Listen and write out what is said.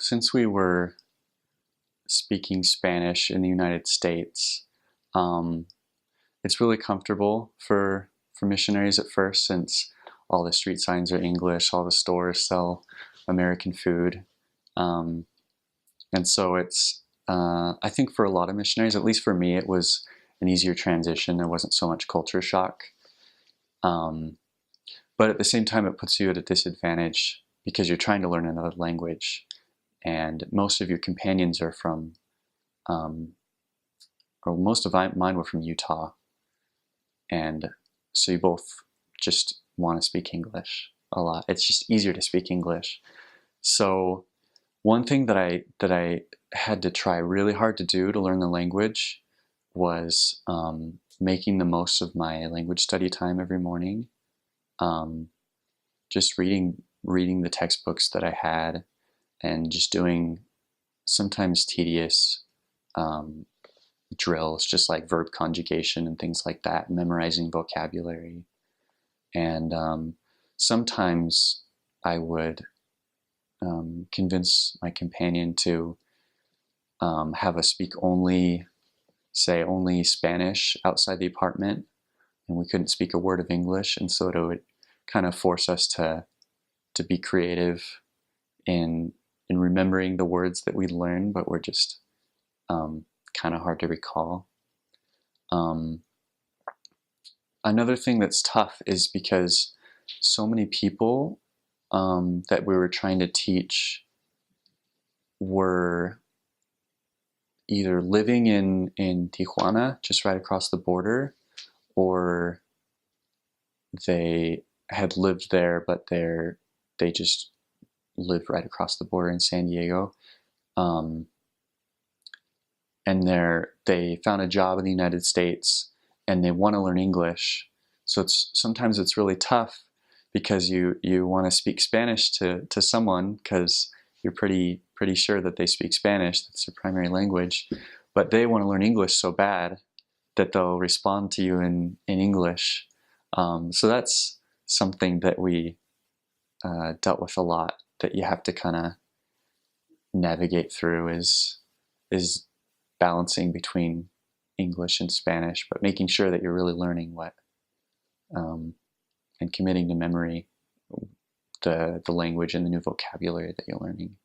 Since we were speaking Spanish in the United States, um, it's really comfortable for missionaries at first, since all the street signs are English, all the stores sell American food. Um, and so I think for a lot of missionaries, at least for me, it was an easier transition. There wasn't so much culture shock. Um, but at the same time, it puts you at a disadvantage because you're trying to learn another language, and most of your companions are from, um, or most of mine were from Utah, and so you both just want to speak English a lot. It's just easier to speak English. So one thing that I had to try really hard to do to learn the language was making the most of my language study time every morning. Um, just reading the textbooks that I had, and just doing sometimes tedious um, drills, just like verb conjugation and things like that, memorizing vocabulary. And sometimes I would convince my companion to have us speak only, say, only Spanish outside the apartment, and we couldn't speak a word of English. And so it would kind of force us to be creative in remembering the words that we learned, but were just kind of hard to recall. Um, Another thing that's tough is because so many people that we were trying to teach were either living in Tijuana, just right across the border, or they had lived there, but they just lived right across the border in San Diego. Um, and they found a job in the United States, and they want to learn English. So sometimes it's really tough because you want to speak Spanish to someone because you're pretty sure that they speak Spanish, that's their primary language, but they want to learn English so bad that they'll respond to you in English. So that's something that we dealt with a lot, that you have to kind of navigate through, is balancing between English and Spanish, but making sure that you're really learning um, and committing to memory the language and the new vocabulary that you're learning.